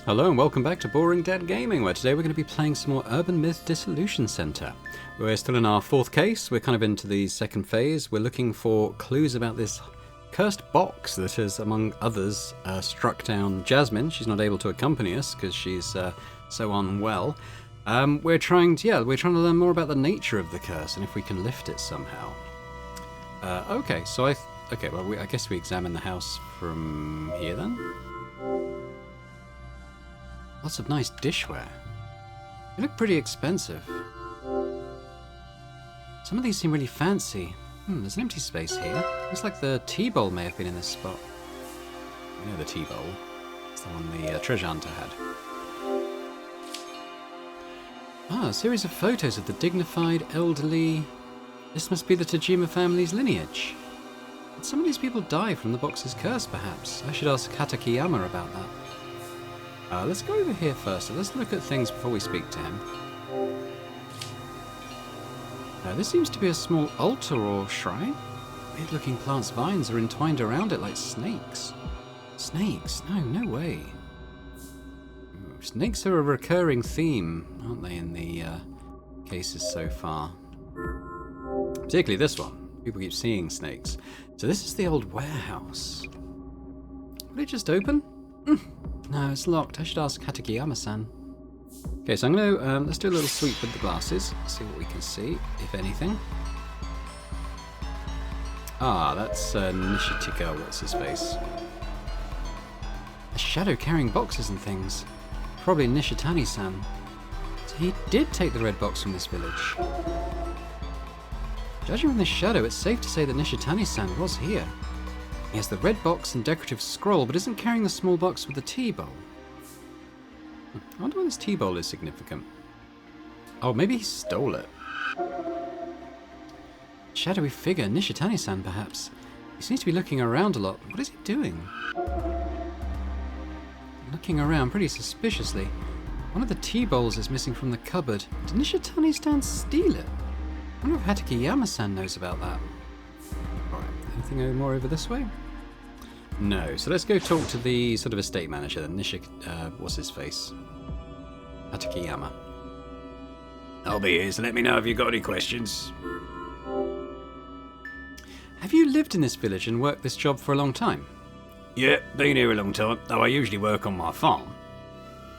Hello and welcome back to Boring Dad Gaming, where today we're going to be playing some more Urban Myth Dissolution Center. We're still in our fourth case, we're kind of into the second phase. We're looking for clues about this cursed box that has, among others, struck down Jasmine. She's not able to accompany us because she's so unwell. We're trying to learn more about the nature of the curse and if we can lift it somehow. I guess we examine the house from here then. Lots of nice dishware. They look pretty expensive. Some of these seem really fancy. There's an empty space here. Looks like the tea bowl may have been in this spot. You know the tea bowl. It's the one the treasure hunter had. A series of photos of the dignified, elderly... This must be the Tajima family's lineage. Did some of these people die from the box's curse, perhaps? I should ask Hatakiyama about that. Let's go over here first. Let's look at things before we speak to him. This seems to be a small altar or shrine. Weird-looking plants' vines are entwined around it like snakes. Snakes? No way. Snakes are a recurring theme, aren't they, in the cases so far? Particularly this one. People keep seeing snakes. So this is the old warehouse. Would it just open? No, it's locked. I should ask Hatakiyama-san. Okay, so I'm going to let's do a little sweep with the glasses. See what we can see, if anything. That's Nishitika. What's his face? A shadow carrying boxes and things. Probably Nishitani-san. So he did take the red box from this village. Judging from this shadow, it's safe to say that Nishitani-san was here. He has the red box and decorative scroll, but isn't carrying the small box with the tea bowl. I wonder why this tea bowl is significant. Oh, maybe he stole it. Shadowy figure, Nishitani-san perhaps. He seems to be looking around a lot. What is he doing? Looking around pretty suspiciously. One of the tea bowls is missing from the cupboard. Did Nishitani-san steal it? I wonder if Hatakiyama-san knows about that. Alright, anything more over this way? No, so let's go talk to the sort of estate manager then, what's his face? Hatakiyama. I'll be here, so let me know if you've got any questions. Have you lived in this village and worked this job for a long time? Yeah, been here a long time, though I usually work on my farm.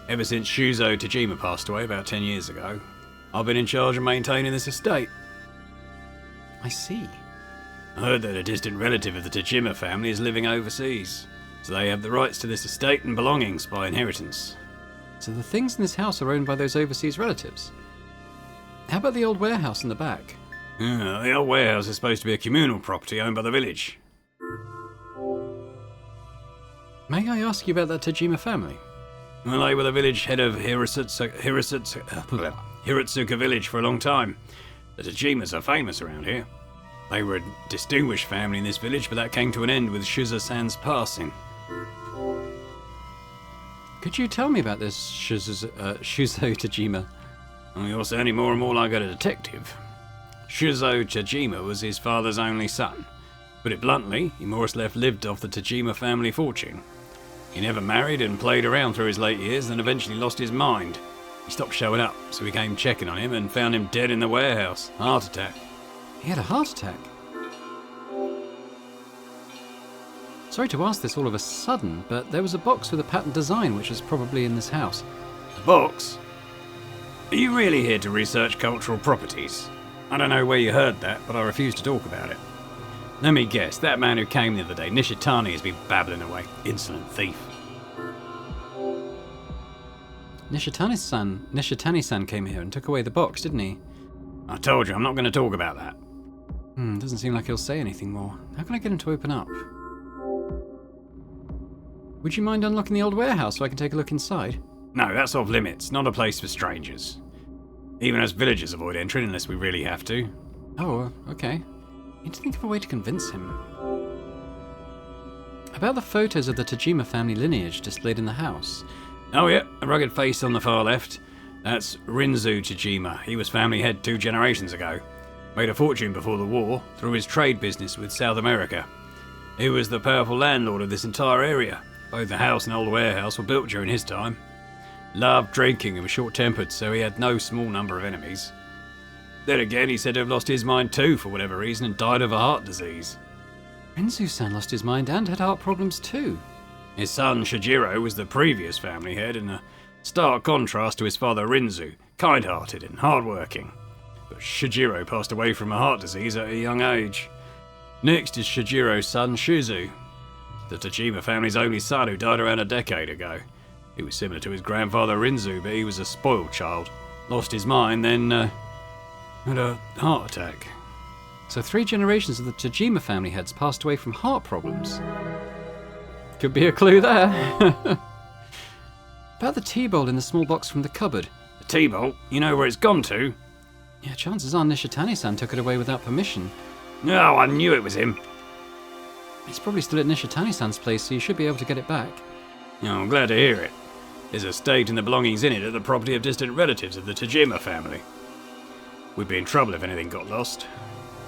Ever since Shuzo Tajima passed away about 10 years ago, I've been in charge of maintaining this estate. I see. I heard that a distant relative of the Tajima family is living overseas, so they have the rights to this estate and belongings by inheritance. So the things in this house are owned by those overseas relatives? How about the old warehouse in the back? The old warehouse is supposed to be a communal property owned by the village. May I ask you about that Tajima family? Well, they were the village head of Hiratsuka village for a long time. The Tajimas are famous around here. They were a distinguished family in this village, but that came to an end with Shuzo-san's passing. Could you tell me about this Shuzo Tajima? Well, you're sounding more and more like a detective. Shuzo Tajima was his father's only son. Put it bluntly, he more or less lived off the Tajima family fortune. He never married and played around through his late years, then eventually lost his mind. He stopped showing up, so we came checking on him and found him dead in the warehouse. Heart attack. He had a heart attack? Sorry to ask this all of a sudden, but there was a box with a patterned design which was probably in this house. A box? Are you really here to research cultural properties? I don't know where you heard that, but I refuse to talk about it. Let me guess, that man who came the other day, Nishitani, has been babbling away. Insolent thief. Nishitani-san came here and took away the box, didn't he? I told you, I'm not going to talk about that. Doesn't seem like he'll say anything more. How can I get him to open up? Would you mind unlocking the old warehouse so I can take a look inside? No, that's off limits. Not a place for strangers. Even as villagers avoid entering unless we really have to. Oh, okay. Need to think of a way to convince him. About the photos of the Tajima family lineage displayed in the house. Oh yeah, a rugged face on the far left. That's Rinzu Tajima. He was family head 2 generations ago. Made a fortune before the war through his trade business with South America. He was the powerful landlord of this entire area. Both the house and old warehouse were built during his time. Loved drinking and was short-tempered, so he had no small number of enemies. Then again, he said to have lost his mind too for whatever reason and died of a heart disease. Rinzu-san lost his mind and had heart problems too. His son Shijiro was the previous family head, in a stark contrast to his father Rinzu, kind-hearted and hard-working. But Shijiro passed away from a heart disease at a young age. Next is Shijiro's son Shizu, the Tajima family's only son who died around a decade ago. He was similar to his grandfather Rinzu, but he was a spoiled child. Lost his mind, then had a heart attack. So 3 generations of the Tajima family heads passed away from heart problems. Could be a clue there. About the tea bowl in the small box from the cupboard. The tea bowl? You know where it's gone to? Yeah, chances are Nishitani-san took it away without permission. No, I knew it was him. It's probably still at Nishitani-san's place, so you should be able to get it back. Oh, I'm glad to hear it. There's a estate and the belongings in it are the property of distant relatives of the Tajima family. We'd be in trouble if anything got lost.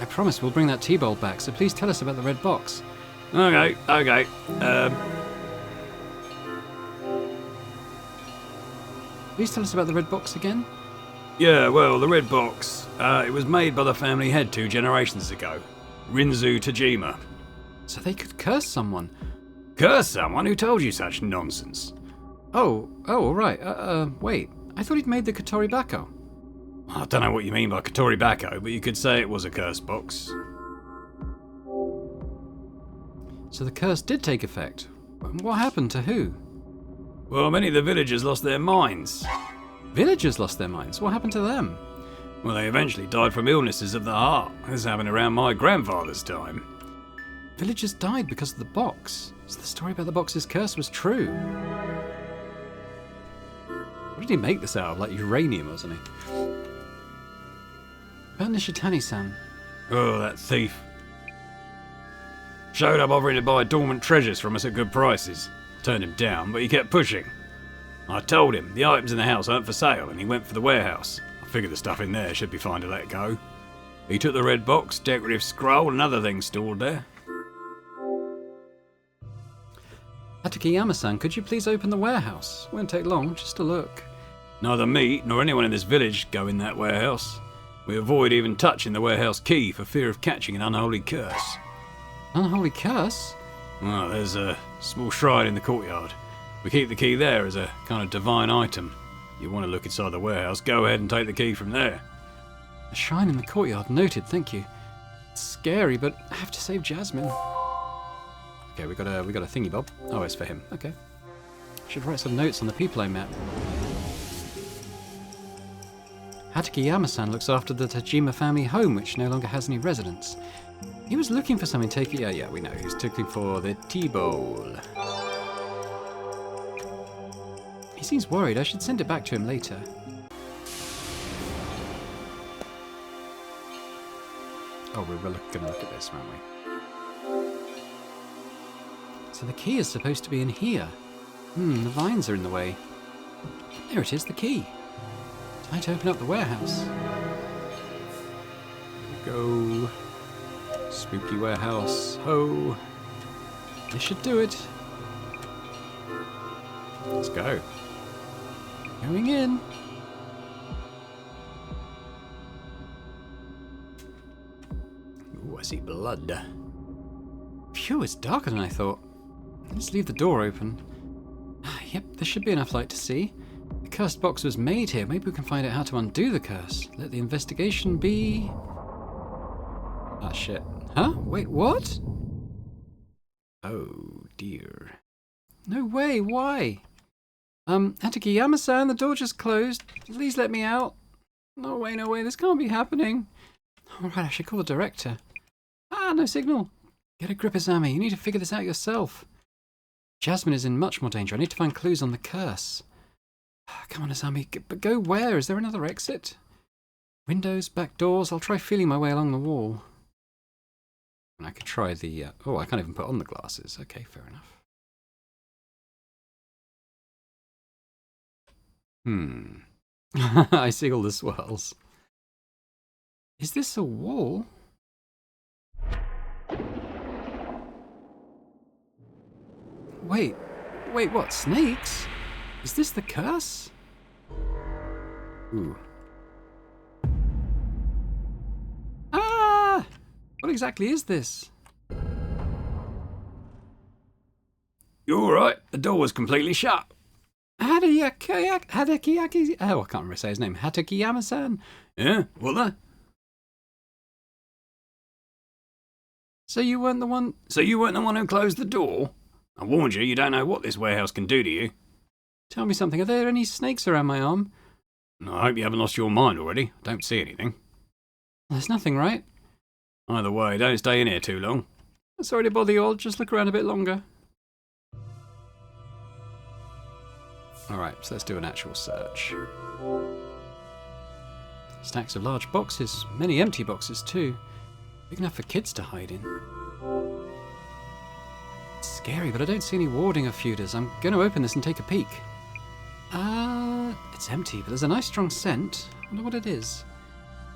I promise we'll bring that tea bowl back, so please tell us about the red box. Okay. Please tell us about the red box again? Yeah, well, the red box, it was made by the family head 2 generations ago. Rinzu Tajima. So they could curse someone. Curse someone? Who told you such nonsense? Oh, all right. Wait. I thought he'd made the Kotori Bako. I don't know what you mean by Kotori Bako, but you could say it was a curse box. So the curse did take effect. What happened to who? Well, many of the villagers lost their minds. Villagers lost their minds? What happened to them? Well, they eventually died from illnesses of the heart. This happened around my grandfather's time. Villagers died because of the box. So the story about the box's curse was true. What did he make this out of? Like uranium, wasn't he? About Nishitani-san. Oh, that thief. Showed up offering to buy dormant treasures from us at good prices. Turned him down, but he kept pushing. I told him the items in the house aren't for sale, and he went for the warehouse. I figured the stuff in there should be fine to let go. He took the red box, decorative scroll, and other things stored there. Hatakeyama-san, could you please open the warehouse? Won't take long, just a look. Neither me nor anyone in this village go in that warehouse. We avoid even touching the warehouse key for fear of catching an unholy curse. Unholy curse? Well, there's a small shrine in the courtyard. We keep the key there as a kind of divine item. You want to look inside the warehouse, go ahead and take the key from there. A shrine in the courtyard, noted, thank you. It's scary, but I have to save Jasmine. Okay, we got a thingy bob. Oh, it's for him. Okay. Should write some notes on the people I met. Hatakeyama-san looks after the Tajima family home, which no longer has any residents. He was looking for something taken. Yeah, we know. He was looking for the tea bowl. He seems worried. I should send it back to him later. Oh, we're going to look at this, aren't we? So the key is supposed to be in here. The vines are in the way. There it is, the key. Time to open up the warehouse. Here we go. Spooky warehouse. Ho! This should do it. Let's go. Going in. Ooh, I see blood. Phew, it's darker than I thought. Let's leave the door open. Yep, there should be enough light to see. The cursed box was made here. Maybe we can find out how to undo the curse. Let the investigation be... Ah, shit. Huh? Wait, what? Oh, dear. No way, why? Hatakeyama-san, the door just closed. Please let me out. No way, this can't be happening. Alright, I should call the director. Ah, no signal. Get a grip, Azami. You need to figure this out yourself. Jasmine is in much more danger. I need to find clues on the curse. Come on, Azami. But go where? Is there another exit? Windows, back doors. I'll try feeling my way along the wall. And I could try the... oh, I can't even put on the glasses. Okay, fair enough. I see all the swirls. Is this a wall? Wait, what? Snakes? Is this the curse? Ooh. Ah! What exactly is this? You alright? The door was completely shut. Hadekiyaki... Oh, I can't remember say his name. Hatakiyama-san? Yeah, what the? So you weren't the one... So you weren't the one who closed the door? I warned you, you don't know what this warehouse can do to you. Tell me something. Are there any snakes around my arm? I hope you haven't lost your mind already. I don't see anything. There's nothing, right? Either way, don't stay in here too long. Sorry to bother you all. Just look around a bit longer. Alright, so let's do an actual search. Stacks of large boxes. Many empty boxes, too. Big enough for kids to hide in. It's scary, but I don't see any warding of feuders. I'm going to open this and take a peek. It's empty, but there's a nice strong scent. I wonder what it is.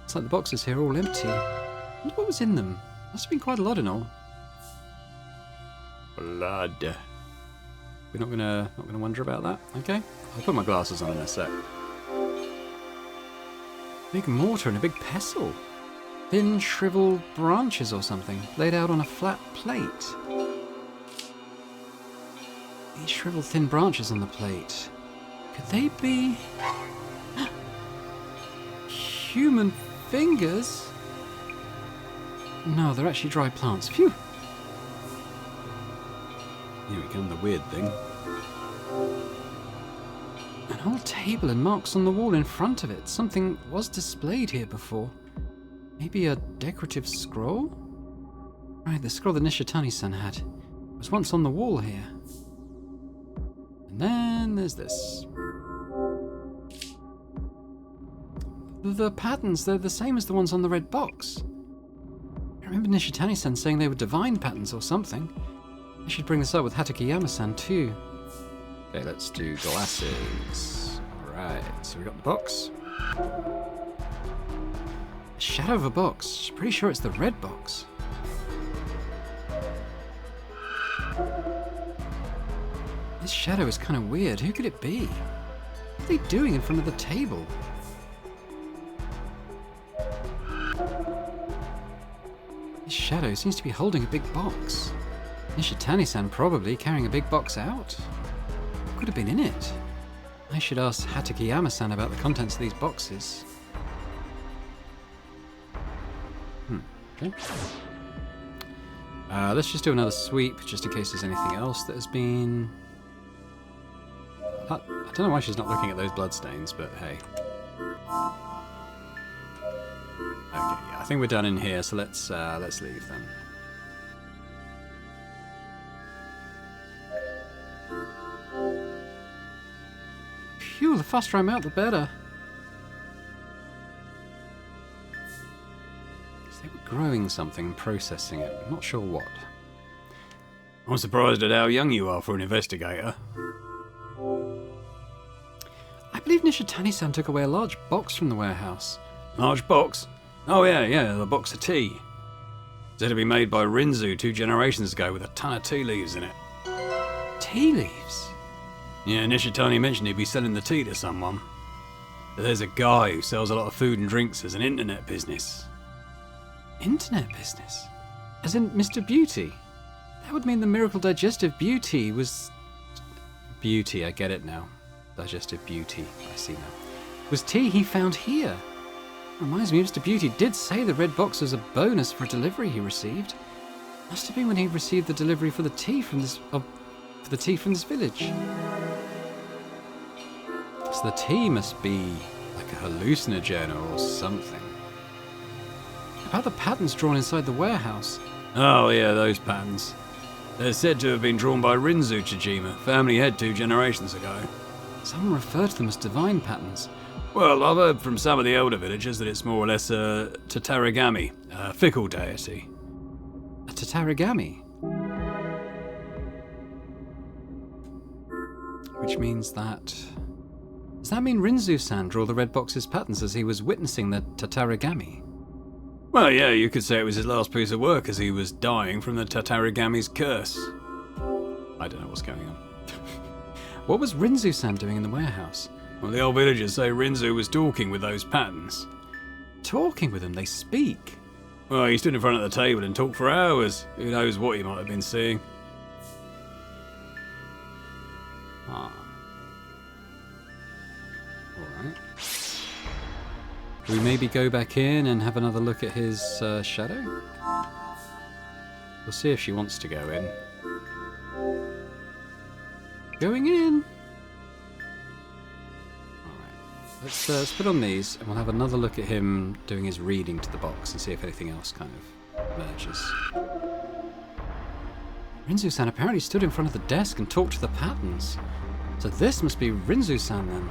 It's like the boxes here are all empty. I wonder what was in them. Must have been quite a lot in all. Blood. We're not gonna wonder about that, okay? I'll put my glasses on in a sec. Big mortar and a big pestle. Thin, shriveled branches or something, laid out on a flat plate. These shriveled thin branches on the plate. Could they be... human fingers? No, they're actually dry plants. Phew! Here we come, the weird thing. An old table and marks on the wall in front of it. Something was displayed here before. Maybe a decorative scroll? Right, the scroll that Nishitani-san had. It was once on the wall here. And then there's this. The patterns, they're the same as the ones on the red box. I remember Nishitani-san saying they were divine patterns or something. I should bring this up with Hatakiyama-san too. Okay, let's do glasses. Alright, so we got the box. A shadow of a box. Pretty sure it's the red box. This shadow is kind of weird. Who could it be? What are they doing in front of the table? This shadow seems to be holding a big box. Nishitani-san probably carrying a big box out. What could have been in it? I should ask Hatakiyama-san about the contents of these boxes. Okay. Let's just do another sweep, just in case there's anything else that has been... I don't know why she's not looking at those bloodstains, but hey. Okay, yeah, I think we're done in here, so let's leave then. Phew, the faster I'm out, the better. So they were growing something and processing it. I'm not sure what. I'm surprised at how young you are for an investigator. I believe Nishitani-san took away a large box from the warehouse. Large box? Oh yeah, the box of tea. Said to be made by Rinzu 2 generations ago with a ton of tea leaves in it. Tea leaves? Yeah, Nishitani mentioned he'd be selling the tea to someone. But there's a guy who sells a lot of food and drinks as an internet business. Internet business? As in Mr. Beauty? That would mean the Miracle Digestive Beauty was... Beauty, I get it now. Digestive Beauty, I see now. Was tea he found here? Reminds me, Mr. Beauty did say the red box was a bonus for a delivery he received. Must have been when he received the delivery for the tea from this... for the tea from this village. So the tea must be like a hallucinogen or something. About the patterns drawn inside the warehouse. Oh yeah, those patterns. They're said to have been drawn by Rinzu Chijima, family head 2 generations ago. Someone referred to them as divine patterns. Well, I've heard from some of the elder villagers that it's more or less a Tatarigami, a fickle deity. A Tatarigami? Which means that... Does that mean Rinzu-san drew the red box's patterns as he was witnessing the Tatarigami? Well, yeah, you could say it was his last piece of work as he was dying from the Tatarigami's curse. I don't know what's going on. What was Rinzu-san doing in the warehouse? Well, the old villagers say Rinzu was talking with those patterns. Talking with them, they speak. Well, he stood in front of the table and talked for hours. Who knows what he might have been seeing. Ah. Alright. We maybe go back in and have another look at his shadow? We'll see if she wants to go in. Going in! Alright. Let's put on these and we'll have another look at him doing his reading to the box and see if anything else kind of emerges. Rinzu-san apparently stood in front of the desk and talked to the patterns. So this must be Rinzu-san then.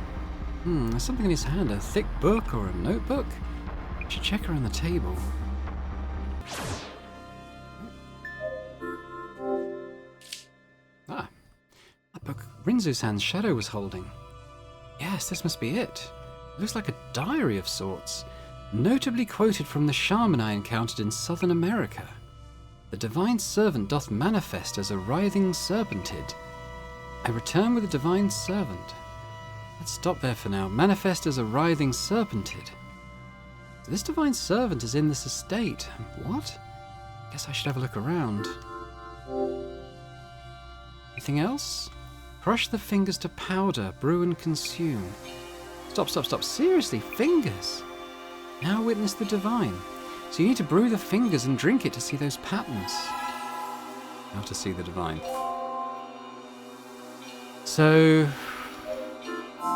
There's something in his hand, a thick book or a notebook? I should check around the table. Ah, that book Rinzu-san's shadow was holding. Yes, this must be it. It looks like a diary of sorts, notably quoted from the shaman I encountered in Southern America. The divine servant doth manifest as a writhing serpentid. I return with the divine servant. Let's stop there for now. Manifest as a writhing serpentid. So this divine servant is in this estate. What? Guess I should have a look around. Anything else? Crush the fingers to powder, brew and consume. Stop. Seriously, fingers? Now witness the divine. So you need to brew the fingers and drink it to see those patterns. How to see the divine. So,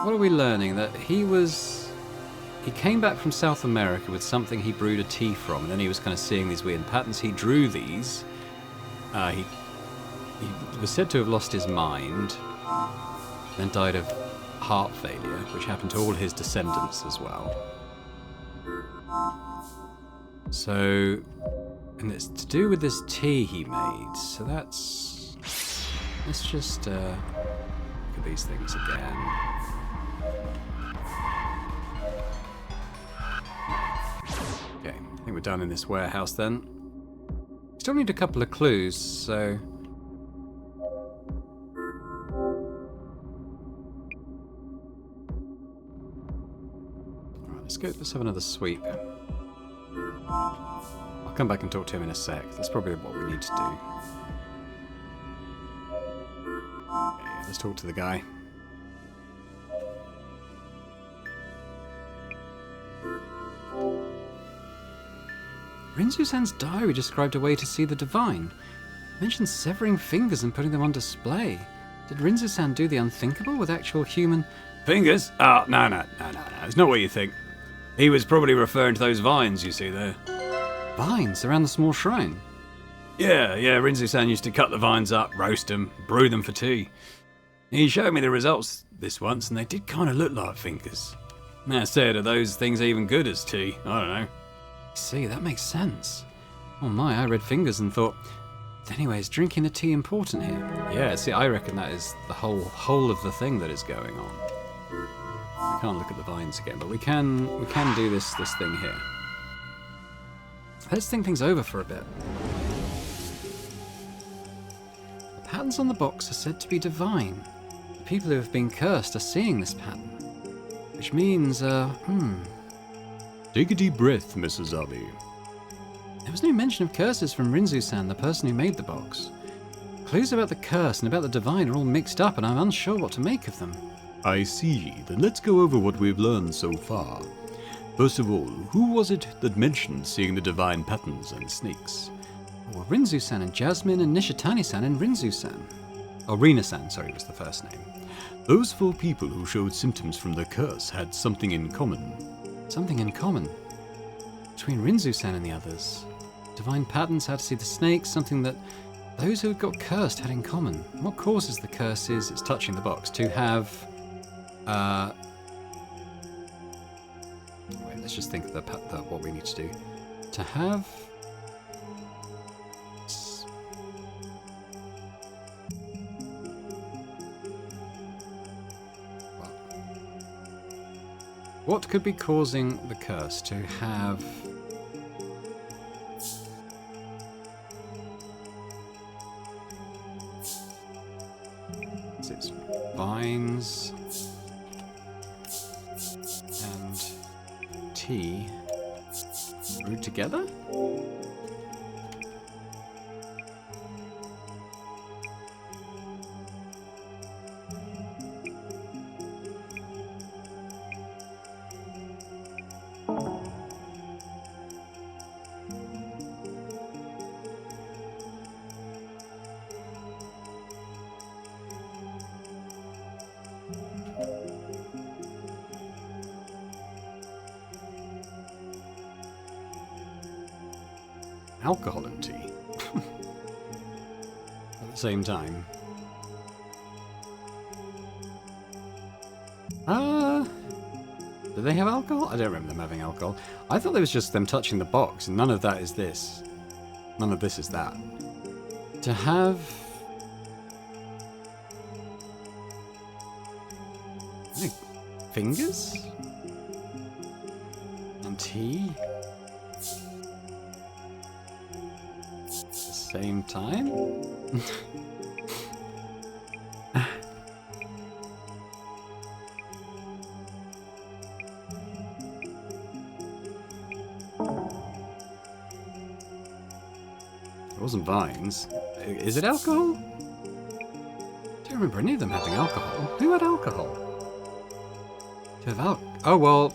what are we learning? That he came back from South America with something he brewed a tea from, and then he was kind of seeing these weird patterns. He drew these. He was said to have lost his mind, then died of heart failure, which happened to all his descendants as well. So, and it's to do with this tea he made. So let's just look at these things again. Okay, I think we're done in this warehouse then. Still need a couple of clues, so... Alright, let's have another sweep. I'll come back and talk to him in a sec. That's probably what we need to do. Okay, let's talk to the guy. Rinzu-san's diary described a way to see the divine. It mentioned severing fingers and putting them on display. Did Rinzu-san do the unthinkable with actual human... Fingers? Oh, no. It's not what you think. He was probably referring to those vines you see there. Vines around the small shrine? Yeah, Rinzu-san used to cut the vines up, roast them, brew them for tea. He showed me the results this once, and they did kind of look like fingers. That said, are those things even good as tea? I don't know. See, that makes sense. Oh my, I read fingers and thought, anyway, is drinking the tea important here? Yeah, see, I reckon that is the whole of the thing that is going on. I can't look at the vines again, but we can do this thing here. Let's think things over for a bit. The patterns on the box are said to be divine. The people who have been cursed are seeing this pattern. Which means, Take a deep breath, Miss Azami. There was no mention of curses from Rinzu-san, the person who made the box. Clues about the curse and about the divine are all mixed up, and I'm unsure what to make of them. I see. Then let's go over what we've learned so far. First of all, who was it that mentioned seeing the divine patterns and snakes? Well, Rinzu-san and Jasmine and Nishitani-san and Rinzu-san. Oh, Rina-san, sorry, was the first name. Those 4 people who showed symptoms from the curse had something in common. Something in common? Between Rinzu-san and the others. Divine patterns, how to see the snakes, something that those who got cursed had in common. What causes the curse is, it's touching the box, to have... Wait, let's just think of what we need to do. To have... What could be causing the curse? To have... It's vines... tea brewed together? Alcohol and tea. At the same time. Do they have alcohol? I don't remember them having alcohol. I thought it was just them touching the box, and none of that is this. None of this is that. To have... like, fingers? And tea? At the same time? It wasn't vines. Is it alcohol? I don't remember any of them having alcohol. Who had alcohol? To have oh, well...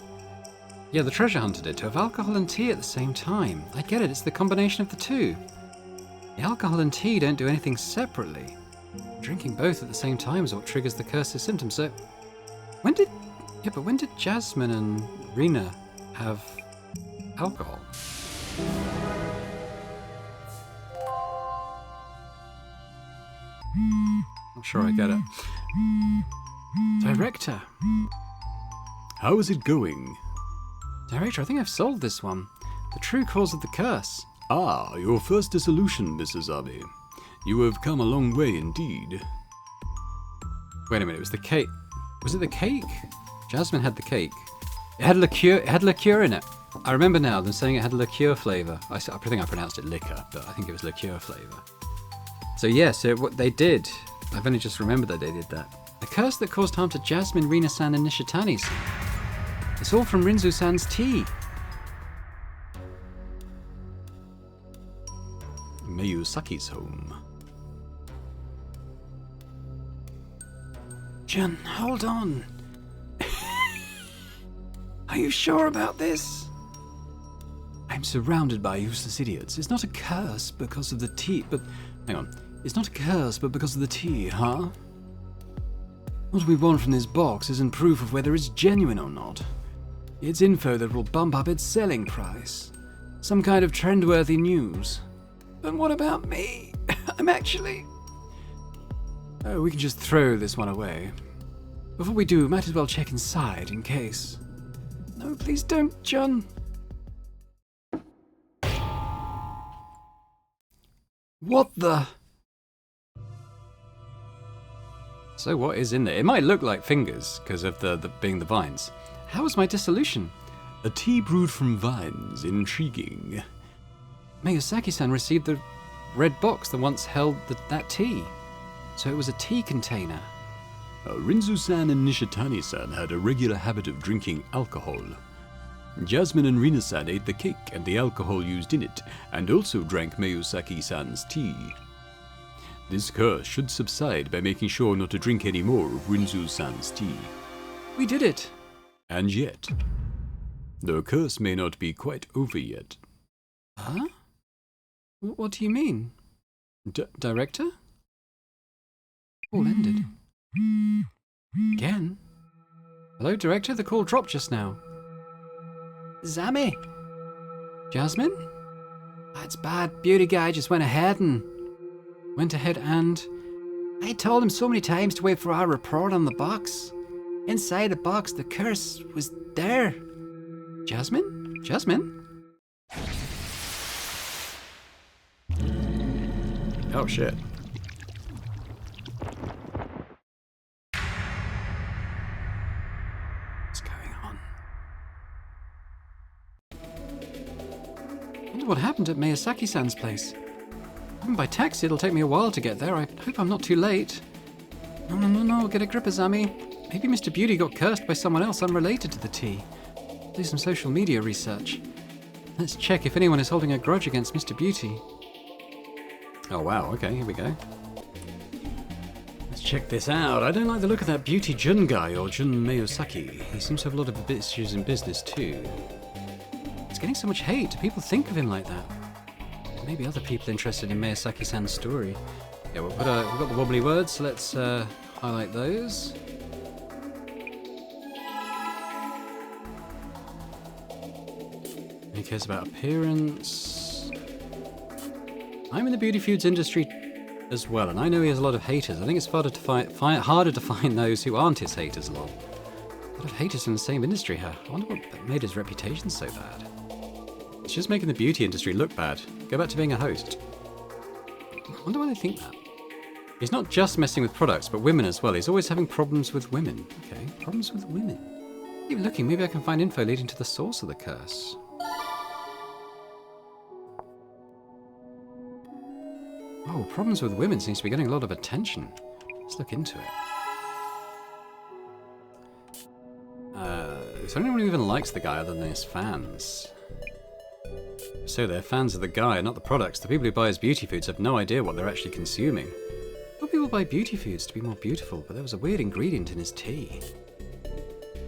yeah, the treasure hunter did. To have alcohol and tea at the same time. I get it, it's the combination of the two. The alcohol and tea don't do anything separately. Drinking both at the same time is what triggers the curse's symptoms, so... when did... yeah, but when did Jasmine and Rena have alcohol? Not sure I get it. Director! How is it going? Director, I think I've solved this one. The true cause of the curse. Ah, your first dissolution, Mrs. Azami. You have come a long way indeed. Wait a minute, it was the cake. Was it the cake? Jasmine had the cake. It had liqueur in it. I remember now them saying it had liqueur flavour. I think I pronounced it liquor, but I think it was liqueur flavour. So yes, what they did. I've only just remembered that they did that. The curse that caused harm to Jasmine, Rina-san, and Nishitani-san. It's all from Rinzu-san's tea. Mayusaki's home. Jun, hold on. Are you sure about this? I'm surrounded by useless idiots. It's not a curse because of the tea, but... hang on. It's not a curse, but because of the tea, huh? What we want from this box isn't proof of whether it's genuine or not. It's info that will bump up its selling price. Some kind of trend-worthy news. But what about me? I'm actually... oh, we can just throw this one away. Before we do, might as well check inside in case. No, please don't, John. What the... so what is in there? It might look like fingers, because of the being the vines. How was my dissolution? A tea brewed from vines. Intriguing. Miyazaki-san received the red box that once held that tea. So it was a tea container. Rinzu-san and Nishitani-san had a regular habit of drinking alcohol. Jasmine and Rina-san ate the cake and the alcohol used in it, and also drank Miyazaki-san's tea. This curse should subside by making sure not to drink any more of Rinzu-san's tea. We did it! And yet, the curse may not be quite over yet. Huh? What do you mean? Director? Call ended. Again? Hello, Director? The call dropped just now. Zami? Jasmine? That's bad. Beauty guy just went ahead and... I told him so many times to wait for our report on the box. Inside the box, the curse was there. Jasmine? Jasmine? Oh, shit. What's going on? I wonder what happened at Miyazaki-san's place. Even by taxi, it'll take me a while to get there. I hope I'm not too late. No. Get a grip, Azami. Maybe Mr. Beauty got cursed by someone else unrelated to the tea. do some social media research. Let's check if anyone is holding a grudge against Mr. Beauty. Oh wow, okay, here we go. Let's check this out. I don't like the look of that Beauty Jun guy, or Jun Miyosaki. He seems to have a lot of issues in business too. He's getting so much hate. Do people think of him like that? Maybe other people interested in Miyazaki-san's story. Yeah, we've got the wobbly words, so let's highlight those. He cares about appearance. I'm in the beauty foods industry as well, and I know he has a lot of haters. I think it's harder to find those who aren't his haters, lol. A lot of haters in the same industry here. I wonder what made his reputation so bad. It's just making the beauty industry look bad. Go back to being a host. I wonder why they think that. He's not just messing with products, but women as well. He's always having problems with women. Okay, problems with women. Keep looking, maybe I can find info leading to the source of the curse. Oh, problems with women seems to be getting a lot of attention. Let's look into it. Is there anyone who even likes the guy other than his fans? So they're fans of the guy, not the products. The people who buy his beauty foods have no idea what they're actually consuming. A lot of people buy beauty foods to be more beautiful, but there was a weird ingredient in his tea.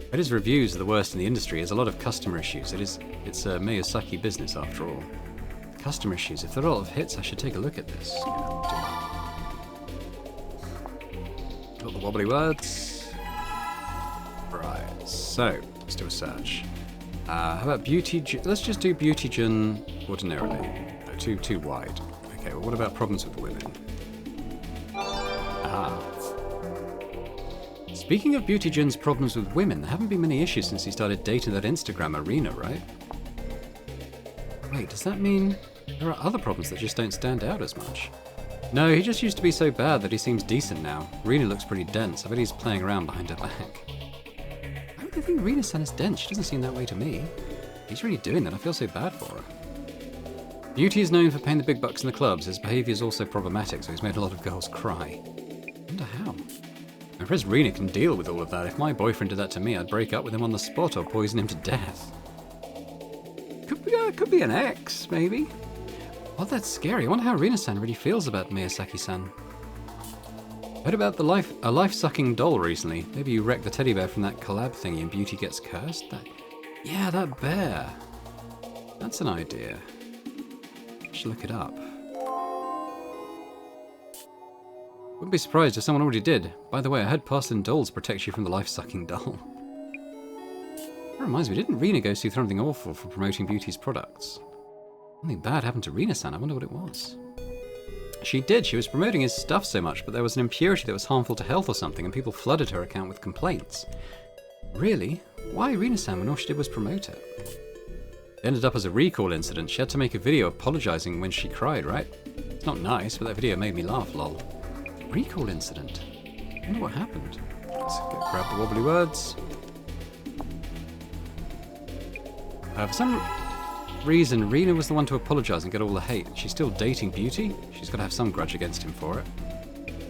But his reviews are the worst in the industry. He has a lot of customer issues. It's a Miyazaki business after all. Customer issues. If there are a lot of hits, I should take a look at this. Got the wobbly words. Right, so let's do a search. How about Beauty? Let's just do Beauty Jun ordinarily. No, too wide. Okay, well, what about problems with women? Ah. Speaking of Beauty Jun's problems with women, there haven't been many issues since he started dating that Instagram Arena, right? Wait, does that mean there are other problems that just don't stand out as much? No, he just used to be so bad that he seems decent now. Rena looks pretty dense. I bet he's playing around behind her back. Why would they think Rena-san is dense? She doesn't seem that way to me. He's really doing that. I feel so bad for her. Beauty is known for paying the big bucks in the clubs. His behaviour is also problematic, so he's made a lot of girls cry. I wonder how. I'm impressed Rena can deal with all of that. If my boyfriend did that to me, I'd break up with him on the spot or poison him to death. Could be an ex, maybe. Oh, that's scary. I wonder how Rena-san really feels about Miyazaki-san. Heard about a life-sucking doll recently. Maybe you wrecked the teddy bear from that collab thingy and Beauty gets cursed? Yeah, that bear. That's an idea. I should look it up. Wouldn't be surprised if someone already did. By the way, I heard porcelain dolls protect you from the life-sucking doll. That reminds me, didn't Rena go through something awful for promoting Beauty's products? Something bad happened to Rena-san. I wonder what it was. She did. She was promoting his stuff so much, but there was an impurity that was harmful to health or something, and people flooded her account with complaints. Really? Why Rena-san when all she did was promote it? It ended up as a recall incident. She had to make a video apologizing when she cried, right? It's not nice, but that video made me laugh, lol. Recall incident? I wonder what happened. Let's grab the wobbly words. For some reason, Rena was the one to apologise and get all the hate. She's still dating Beauty? She's got to have some grudge against him for it.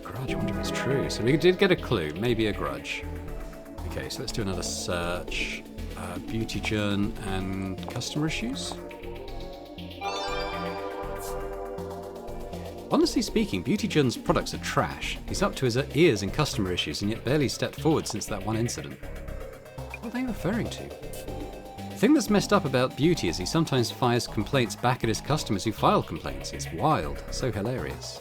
Grudge, I wonder if it's true. So we did get a clue, maybe a grudge. Okay, so let's do another search. Beauty Jun and customer issues? Honestly speaking, Beauty Jun's products are trash. He's up to his ears in customer issues and yet barely stepped forward since that one incident. What are they referring to? The thing that's messed up about Beauty is he sometimes fires complaints back at his customers who file complaints. It's wild. So hilarious.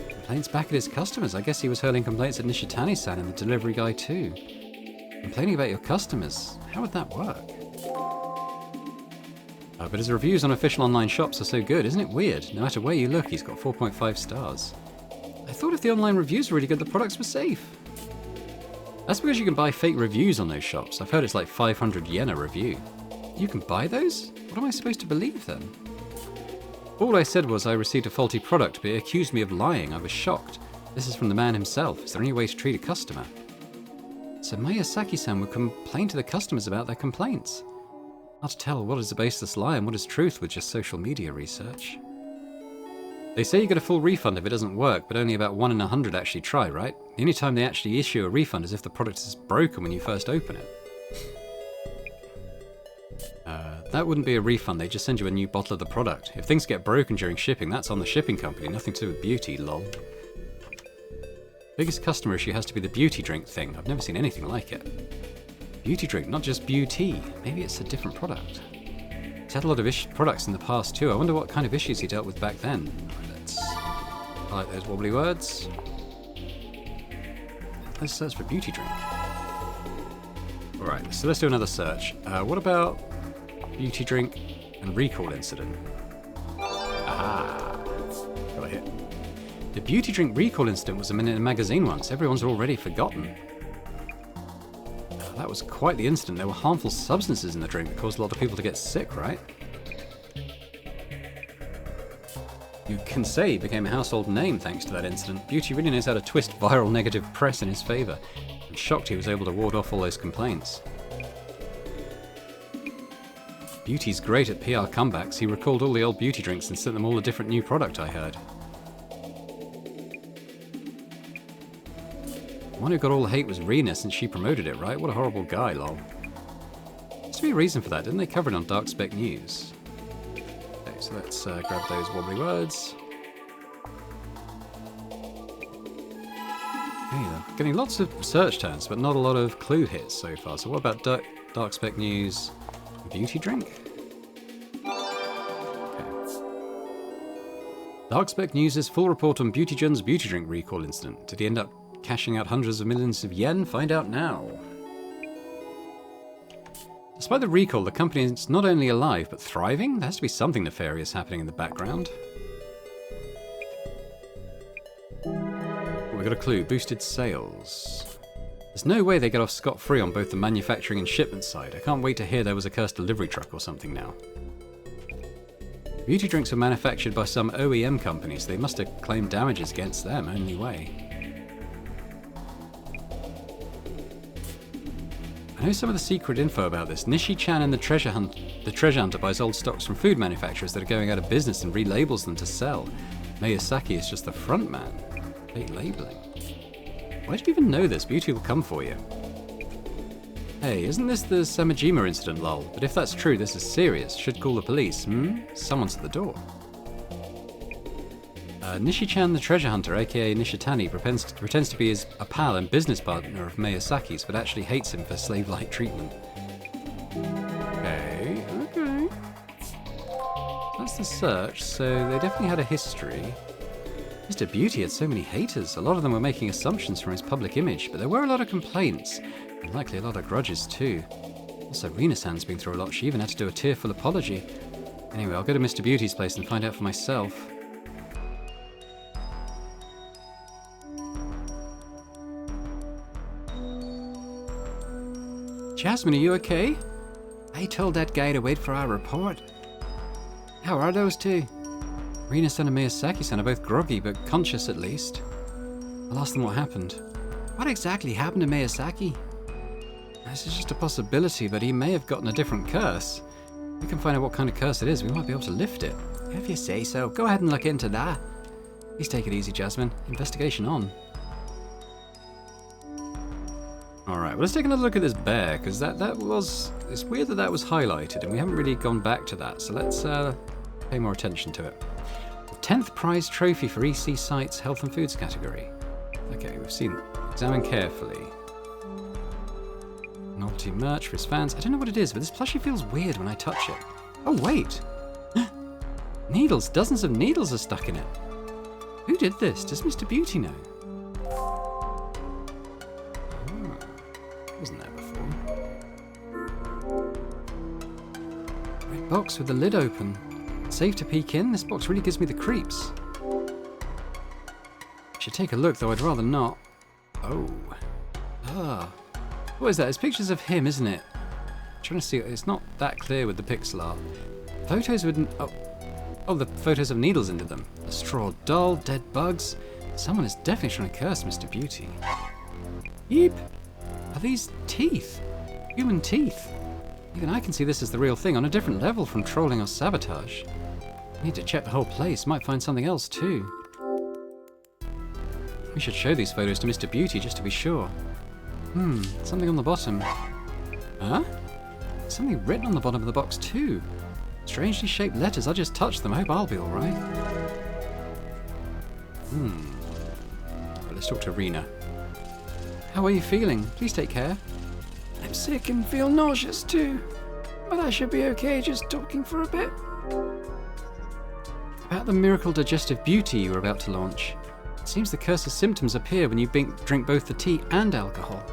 Complaints back at his customers? I guess he was hurling complaints at Nishitani-san and the delivery guy too. Complaining about your customers? How would that work? But his reviews on official online shops are so good, isn't it weird? No matter where you look, he's got 4.5 stars. I thought if the online reviews were really good, the products were safe. That's because you can buy fake reviews on those shops. I've heard it's like 500 yen a review. You can buy those? What am I supposed to believe then? All I said was I received a faulty product, but he accused me of lying. I was shocked. This is from the man himself. Is there any way to treat a customer? So Miyazaki-san would complain to the customers about their complaints. Hard to tell what is a baseless lie and what is truth with just social media research. They say you get a full refund if it doesn't work, but only about 1 in 100 actually try, right? The only time they actually issue a refund is if the product is broken when you first open it. That wouldn't be a refund, they just send you a new bottle of the product. If things get broken during shipping, that's on the shipping company, nothing to do with beauty, lol. Biggest customer issue has to be the beauty drink thing. I've never seen anything like it. Beauty drink, not just beauty. Maybe it's a different product. He's had a lot of products in the past too. I wonder what kind of issues he dealt with back then. Right, let's highlight those wobbly words. Let's search for beauty drink. Alright, so let's do another search. What about beauty drink and recall incident? Aha! Got a hit. The beauty drink recall incident was in a magazine once. Everyone's already forgotten. That was quite the incident. There were harmful substances in the drink that caused a lot of people to get sick, right? You can say he became a household name thanks to that incident. Beauty really knows how to twist viral negative press in his favour. I'm shocked he was able to ward off all those complaints. Beauty's great at PR comebacks. He recalled all the old beauty drinks and sent them all a different new product, I heard. The one who got all the hate was Rena, since she promoted it, right? What a horrible guy, lol. There's to be a reason for that, didn't they cover it on Dark Spec News? Okay, so let's grab those wobbly words. Hey, getting lots of search terms, but not a lot of clue hits so far. So what about Dark Spec News beauty drink? Okay. Dark Spec News' full report on Beauty Jun's beauty drink recall incident. Did he end up cashing out hundreds of millions of yen? Find out now. Despite the recall, the company is not only alive, but thriving? There has to be something nefarious happening in the background. We got a clue. Boosted sales. There's no way they get off scot-free on both the manufacturing and shipment side. I can't wait to hear there was a cursed delivery truck or something now. Beauty drinks were manufactured by some OEM companies. They must have claimed damages against them, only way. I know some of the secret info about this. Nishi-chan and the treasure hunter buys old stocks from food manufacturers that are going out of business and relabels them to sell. Miyazaki is just the front man. Fake labeling. Why do you even know this? Beauty will come for you. Hey, isn't this the Samajima incident, lol? But if that's true, this is serious. Should call the police, Someone's at the door. Nishi-chan the treasure hunter, aka Nishitani, pretends to be a pal and business partner of Miyazaki's, but actually hates him for slave-like treatment. Okay. That's the search, so they definitely had a history. Mr. Beauty had so many haters. A lot of them were making assumptions from his public image, but there were a lot of complaints, and likely a lot of grudges too. Also, Rena-san's been through a lot. She even had to do a tearful apology. Anyway, I'll go to Mr. Beauty's place and find out for myself. Jasmine, are you okay? I told that guy to wait for our report. How are those two? Rena-san and Miyazaki-san are both groggy, but conscious at least. I'll ask them what happened. What exactly happened to Miyazaki? This is just a possibility, but he may have gotten a different curse. We can find out what kind of curse it is. We might be able to lift it. If you say so, go ahead and look into that. Please take it easy, Jasmine. Investigation on. Alright, well, let's take another look at this bear, because it's weird that was highlighted, and we haven't really gone back to that, so let's pay more attention to it. 10th prize trophy for EC Site's Health and Foods category. Okay, we've seen it. Examine carefully. Novelty merch for his fans. I don't know what it is, but this plushie feels weird when I touch it. Oh, wait! Needles! Dozens of needles are stuck in it. Who did this? Does Mr. Beauty know? Wasn't there before. Red box with the lid open. Safe to peek in? This box really gives me the creeps. Should take a look, though I'd rather not. Oh. What is that? It's pictures of him, isn't it? I'm trying to see. It's not that clear with the pixel art. Photos with... Oh, the photos have needles into them. A straw doll, dead bugs. Someone is definitely trying to curse Mr. Beauty. Yeep. Are these teeth? Human teeth? Even I can see this as the real thing on a different level from trolling or sabotage. I need to check the whole place. Might find something else too. We should show these photos to Mr. Beauty just to be sure. Something on the bottom. Huh? Something written on the bottom of the box too. Strangely shaped letters. I just touched them. I hope I'll be alright. Well, let's talk to Rena. How are you feeling? Please take care. I'm sick and feel nauseous too. But I should be okay just talking for a bit. About the miracle digestive beauty you were about to launch. It seems the curse's symptoms appear when you drink both the tea and alcohol.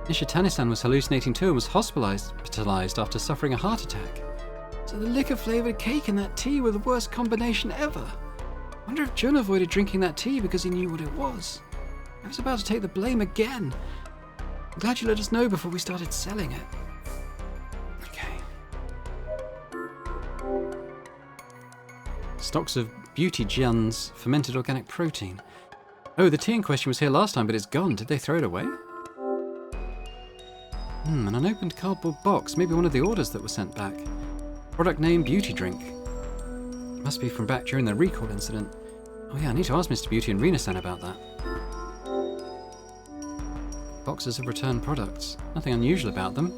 Nishitani-san was hallucinating too and was hospitalized after suffering a heart attack. So the liquor-flavored cake and that tea were the worst combination ever. I wonder if Jun avoided drinking that tea because he knew what it was. I was about to take the blame again. I'm glad you let us know before we started selling it. Okay. Stocks of Beauty Jun's fermented organic protein. Oh, the tea in question was here last time, but it's gone. Did they throw it away? An unopened cardboard box. Maybe one of the orders that were sent back. Product name, Beauty Drink. Must be from back during the recall incident. Oh yeah, I need to ask Mr. Beauty and Rena-san about that. Boxes of returned products. Nothing unusual about them.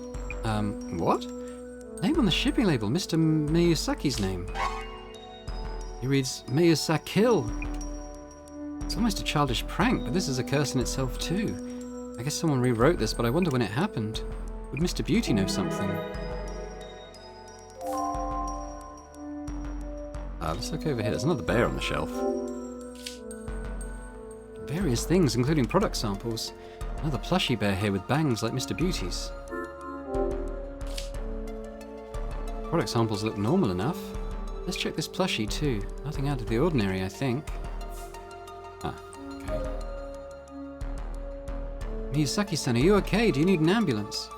What? Name on the shipping label, Mr. Miyusaki's name. He reads Miyusakil. It's almost a childish prank, but this is a curse in itself too. I guess someone rewrote this, but I wonder when it happened. Would Mr. Beauty know something? Let's look over here. There's another bear on the shelf. Various things, including product samples. Another plushie bear here with bangs like Mr. Beauty's. Product samples look normal enough. Let's check this plushie too. Nothing out of the ordinary, I think. Okay. Miyazaki-san, are you okay? Do you need an ambulance?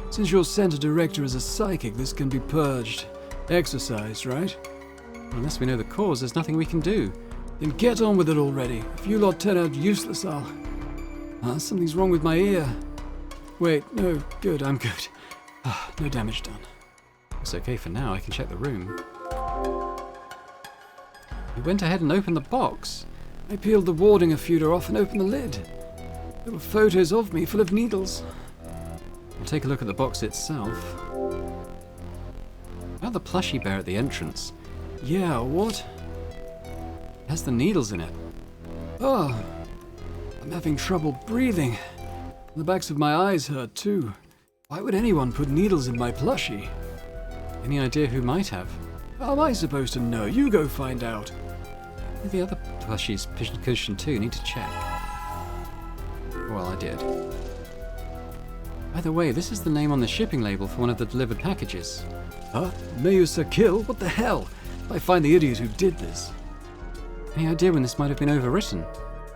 Since your center director is a psychic, this can be purged. Exercised, right? Unless we know the cause, there's nothing we can do. Then get on with it already. If you lot turn out useless, I'll... something's wrong with my ear. Wait, no, good, I'm good. No damage done. It's okay for now, I can check the room. You went ahead and opened the box. I peeled the warding effuder off and opened the lid. There were photos of me full of needles. We'll take a look at the box itself. About the plushie bear at the entrance. Yeah, what? It has the needles in it. Oh, I'm having trouble breathing. The backs of my eyes hurt too. Why would anyone put needles in my plushie? Any idea who might have? How am I supposed to know? You go find out. The other plushies cushion too, need to check. Well, I did. By the way, this is the name on the shipping label for one of the delivered packages. Huh? Miyusa-kill? What the hell? I find the idiot who did this. Any idea when this might have been overwritten?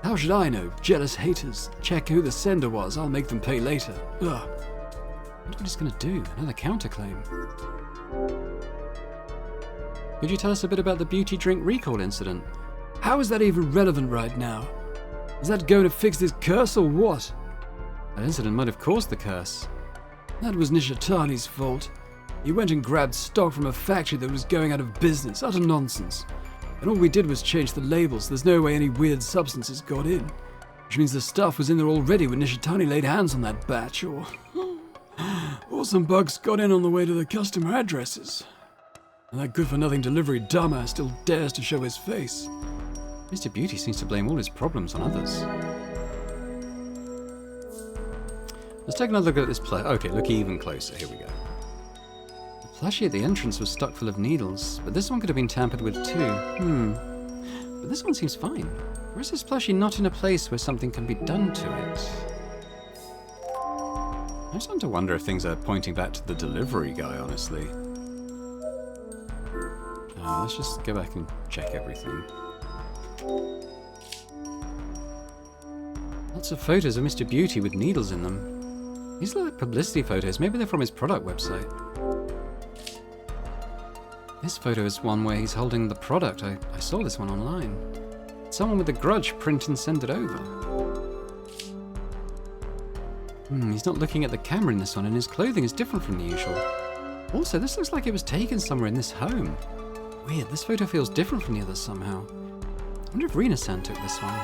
How should I know? Jealous haters. Check who the sender was. I'll make them pay later. Ugh. I wonder what he's going to do. Another counterclaim. Could you tell us a bit about the beauty drink recall incident? How is that even relevant right now? Is that going to fix this curse or what? That incident might have caused the curse. That was Nishitani's fault. He went and grabbed stock from a factory that was going out of business. Utter nonsense. And all we did was change the labels. There's no way any weird substances got in. Which means the stuff was in there already when Nishitani laid hands on that batch, or some bugs got in on the way to the customer addresses. And that good-for-nothing delivery dumbass still dares to show his face. Mr. Beauty seems to blame all his problems on others. Let's take another look at this Okay, look even closer. Here we go. The plushie at the entrance was stuck full of needles, but this one could have been tampered with too. But this one seems fine. Or is this plushie not in a place where something can be done to it? I start to wonder if things are pointing back to the delivery guy, honestly. Let's just go back and check everything. Lots of photos of Mr. Beauty with needles in them. These look like publicity photos. Maybe they're from his product website. This photo is one where he's holding the product. I saw this one online. Someone with a grudge print and send it over. He's not looking at the camera in this one, and his clothing is different from the usual. Also, this looks like it was taken somewhere in this home. Weird, this photo feels different from the others somehow. I wonder if Rena-san took this one.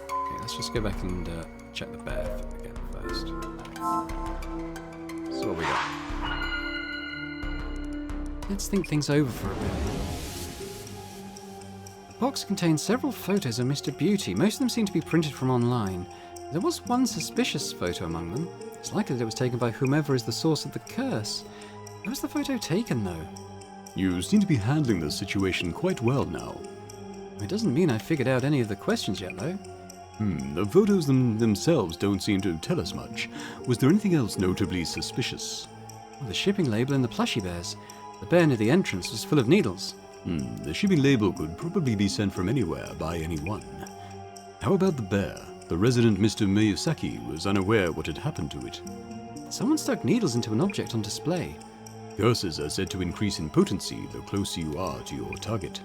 Okay, let's just go back and check the bear again first. So what we got? Let's think things over for a bit. The box contains several photos of Mr. Beauty. Most of them seem to be printed from online. There was one suspicious photo among them. It's likely that it was taken by whomever is the source of the curse. How was the photo taken, though? You seem to be handling the situation quite well now. It doesn't mean I've figured out any of the questions yet, though. The photos themselves don't seem to tell us much. Was there anything else notably suspicious? Well, the shipping label and the plushy bears. The bear near the entrance was full of needles. The shipping label could probably be sent from anywhere by anyone. How about the bear? The resident Mr. Miyazaki was unaware what had happened to it. Someone stuck needles into an object on display. Curses are said to increase in potency the closer you are to your target.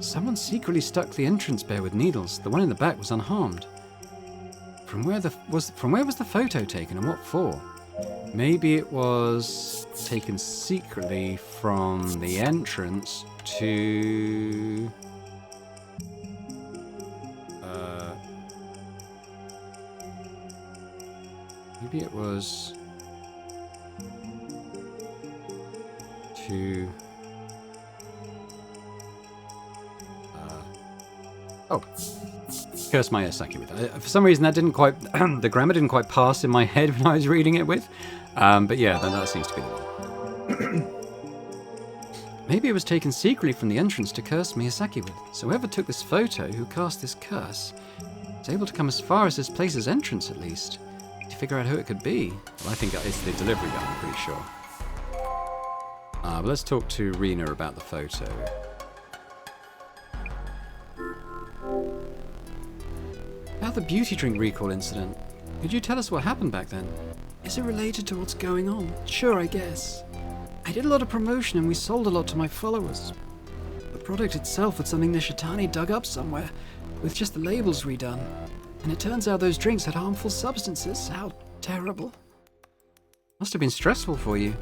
Someone secretly stuck the entrance bear with needles. The one in the back was unharmed. From where was the photo taken and what for? Maybe it was taken secretly from the entrance to... maybe it was to... curse Miyazaki with. For some reason that didn't quite, the grammar didn't quite pass in my head when I was reading it with. But yeah, that seems to be the one. Maybe it was taken secretly from the entrance to curse Miyazaki with. So whoever took this photo, who cast this curse, was able to come as far as this place's entrance at least, to figure out who it could be. Well, I think it's the delivery guy, I'm pretty sure. But let's talk to Rena about the photo. About the beauty drink recall incident. Could you tell us what happened back then? Is it related to what's going on? Sure, I guess. I did a lot of promotion and we sold a lot to my followers. The product itself had something Nishitani dug up somewhere, with just the labels redone. And it turns out those drinks had harmful substances. How terrible. Must have been stressful for you.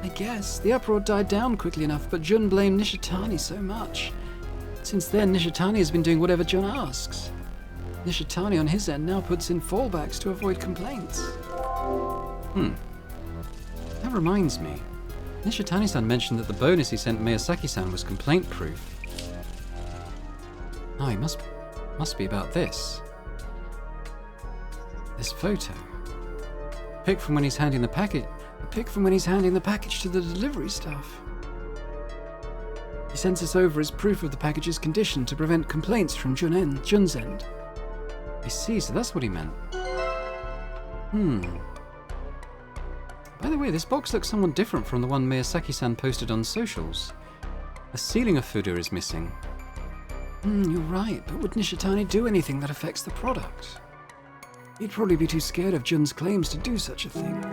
I guess. The uproar died down quickly enough, but Jun blamed Nishitani so much. Since then, Nishitani has been doing whatever Jun asks. Nishitani on his end now puts in fallbacks to avoid complaints. That reminds me. Nishitani-san mentioned that the bonus he sent Miyazaki-san was complaint-proof. Oh, it must be about this. This photo. A pic from when he's handing the package. A pic from when he's handing the package to the delivery staff. He sends this over as proof of the package's condition to prevent complaints from Jun's end. I see, so that's what he meant. By the way, this box looks somewhat different from the one Miyazaki-san posted on socials. A ceiling of Fuda is missing. You're right, but would Nishitani do anything that affects the product? He'd probably be too scared of Jun's claims to do such a thing.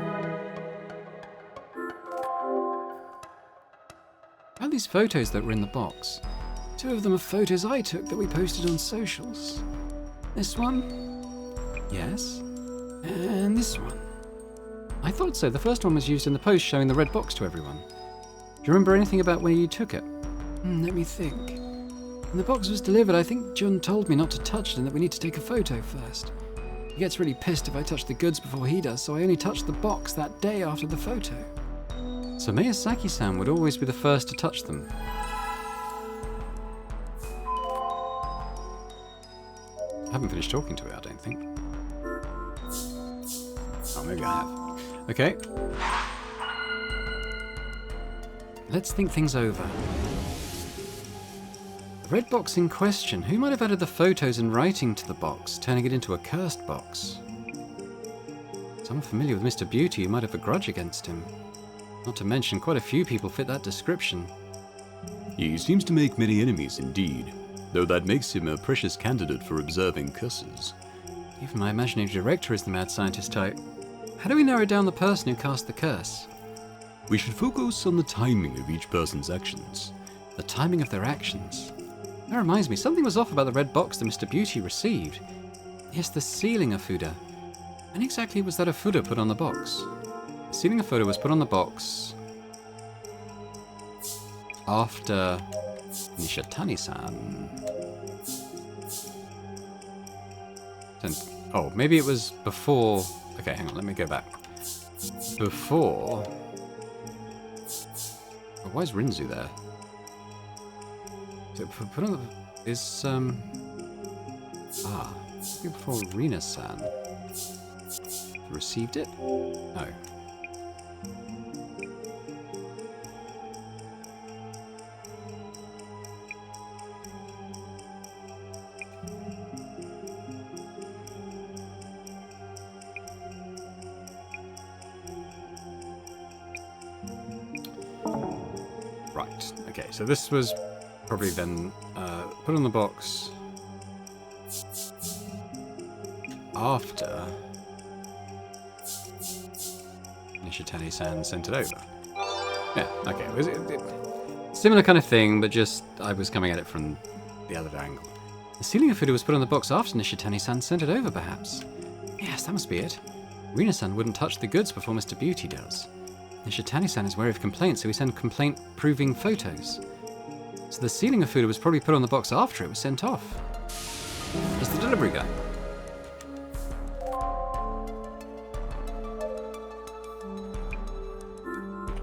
About these photos that were in the box. 2 of them are photos I took that we posted on socials. This one? Yes? And this one? I thought so. The first one was used in the post showing the red box to everyone. Do you remember anything about where you took it? Let me think. When the box was delivered, I think Jun told me not to touch it and that we need to take a photo first. He gets really pissed if I touch the goods before he does, so I only touched the box that day after the photo. So Miyazaki-san would always be the first to touch them. I haven't finished talking to her, I don't think. Oh, maybe I have. Okay. Let's think things over. The red box in question. Who might have added the photos and writing to the box, turning it into a cursed box? Someone familiar with Mr. Beauty who might have a grudge against him. Not to mention, quite a few people fit that description. He seems to make many enemies indeed, though that makes him a precious candidate for observing curses. Even my imaginary director is the mad scientist type. How do we narrow down the person who cast the curse? We should focus on the timing of each person's actions. The timing of their actions. That reminds me, something was off about the red box that Mr. Beauty received. Yes, the sealing of Fuda. When exactly was that a Fuda put on the box? The sealing of Fuda was put on the box after Nishitani-san. Oh, maybe it was before... Okay, hang on, let me go back. Before Oh, why is Rinzu there? So put on the... before Rina-san. Received it? No. Right, okay, so this was probably then put on the box after Nishitani-san sent it over. Yeah, okay, it was similar kind of thing, but just I was coming at it from the other angle. The sealing of food was put on the box after Nishitani-san sent it over, perhaps. Yes, that must be it. Rina-san wouldn't touch the goods before Mr. Beauty does. Nishitani-san is wary of complaints, so we send complaint-proving photos. So the sealing of food was probably put on the box after it was sent off. It's the delivery guy.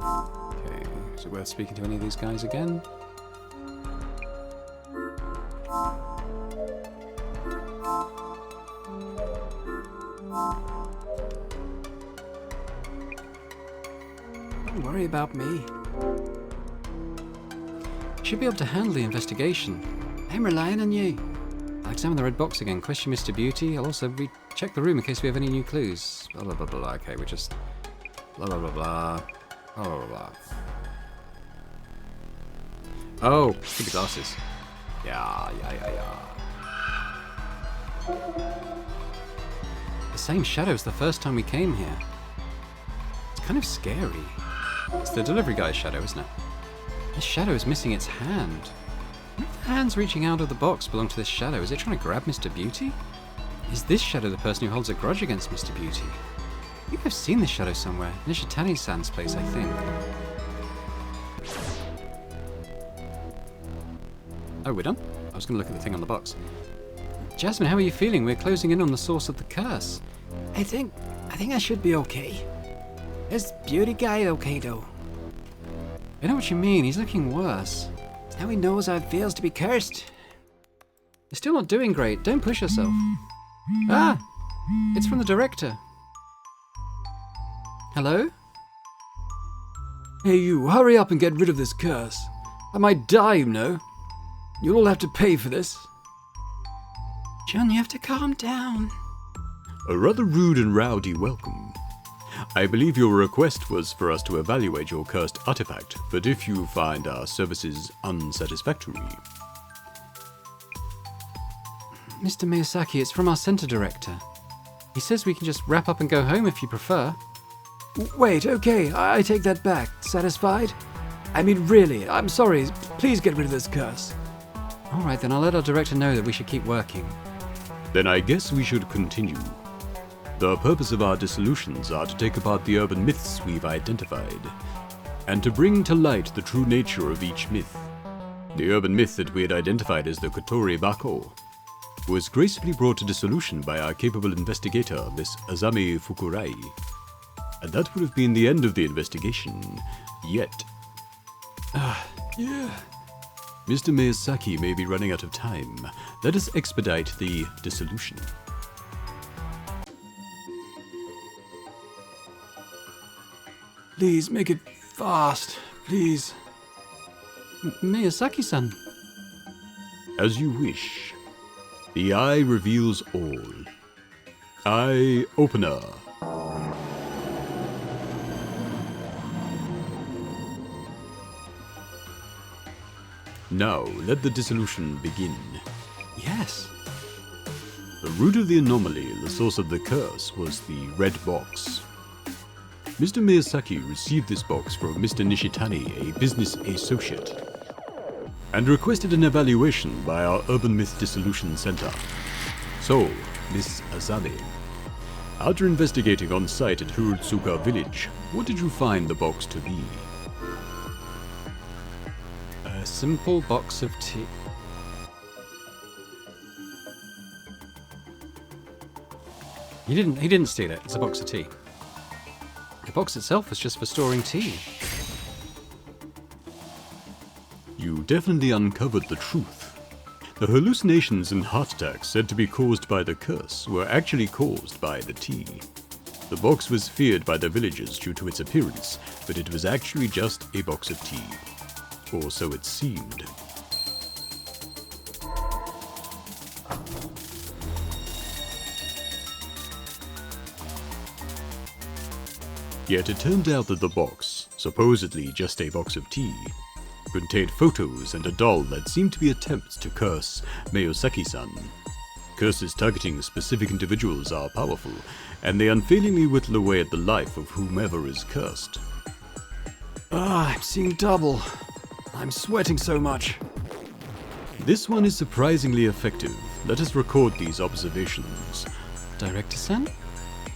Okay, is it worth speaking to any of these guys again? Don't worry about me. Should be able to handle the investigation. I'm relying on you. I'll examine the red box again, question Mr. Beauty. I'll also recheck the room in case we have any new clues. Blah, blah, blah, blah. Okay, we just... Blah, blah, blah, blah. Blah, blah, blah, blah. Oh, stupid glasses. Yeah. The same shadow as the first time we came here. It's kind of scary. It's the delivery guy's shadow, isn't it? This shadow is missing its hand. What if the hands reaching out of the box belong to this shadow? Is it trying to grab Mr. Beauty? Is this shadow the person who holds a grudge against Mr. Beauty? I think I've seen this shadow somewhere. Nishitani-san's place, I think. Oh, we're done? I was going to look at the thing on the box. Jasmine, how are you feeling? We're closing in on the source of the curse. I think I should be okay. Is Beauty guy okay though? I know what you mean. He's looking worse. Now he knows how it feels to be cursed. You're still not doing great. Don't push yourself. Ah! It's from the director. Hello? Hey you, hurry up and get rid of this curse. I might die, you know. You'll all have to pay for this. John, you have to calm down. A rather rude and rowdy welcome. I believe your request was for us to evaluate your cursed artifact, but if you find our services unsatisfactory... Mr. Miyazaki, it's from our center director. He says we can just wrap up and go home if you prefer. Wait, okay, I take that back. Satisfied? I mean, really, I'm sorry. Please get rid of this curse. Alright, then I'll let our director know that we should keep working. Then I guess we should continue. The purpose of our dissolutions are to take apart the urban myths we've identified, and to bring to light the true nature of each myth. The urban myth that we had identified as the Kotori Bako was gracefully brought to dissolution by our capable investigator, Miss Azami Fukurai. And that would have been the end of the investigation, yet... Yeah. Mr. Miyazaki may be running out of time. Let us expedite the dissolution. Please, make it fast. Please. Miyazaki-san. As you wish. The eye reveals all. Eye opener. Now, let the dissolution begin. Yes. The root of the anomaly, the source of the curse, was the red box. Mr. Miyazaki received this box from Mr. Nishitani, a business associate, and requested an evaluation by our Urban Myth Dissolution Center. So, Miss Azami, after investigating on site at Hirotsuka Village, what did you find the box to be? A simple box of tea. He didn't steal it. It's a box of tea. The box itself was just for storing tea. you definitely uncovered the truth. The hallucinations and heart attacks said to be caused by the curse were actually caused by the tea. The box was feared by the villagers due to its appearance, but it was actually just a box of tea. Or so it seemed. Yet it turned out that the box, supposedly just a box of tea, contained photos and a doll that seemed to be attempts to curse Miyosaki-san. Curses targeting specific individuals are powerful, and they unfailingly whittle away at the life of whomever is cursed. I'm seeing double. I'm sweating so much. This one is surprisingly effective. Let us record these observations. Director-san?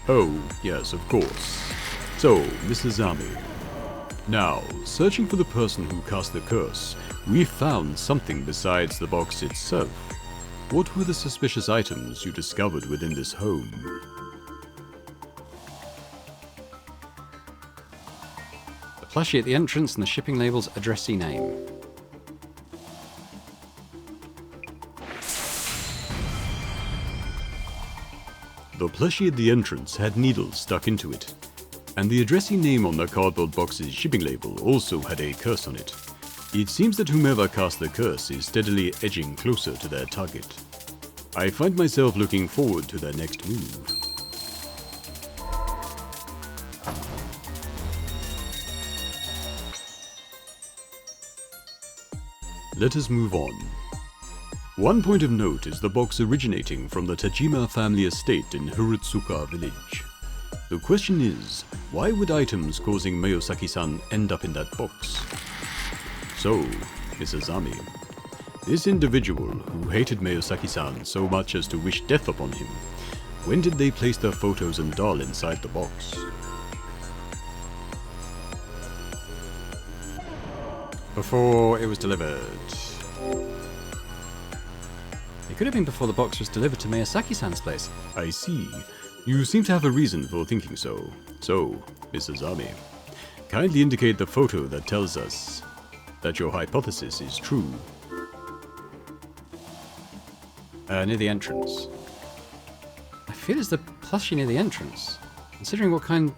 Oh, yes, of course. So, Miss Azami. Now, searching for the person who cast the curse, we found something besides the box itself. What were the suspicious items you discovered within this home? The plushie at the entrance and the shipping label's addressee name. The plushie at the entrance had needles stuck into it, and the addressee name on the cardboard box's shipping label also had a curse on it. It seems that whomever cast the curse is steadily edging closer to their target. I find myself looking forward to their next move. Let us move on. One point of note is the box originating from the Tajima family estate in Hirutsuka village. The question is, why would items causing Miyosaki-san end up in that box? So, Miss Azami, this individual who hated Miyosaki-san so much as to wish death upon him, when did they place their photos and doll inside the box? Before it was delivered. It could have been before the box was delivered to Miyosaki-san's place. I see. You seem to have a reason for thinking so. So, Miss Azami, kindly indicate the photo that tells us that your hypothesis is true. Near the entrance. I feel it's the plushie near the entrance. Considering what's kind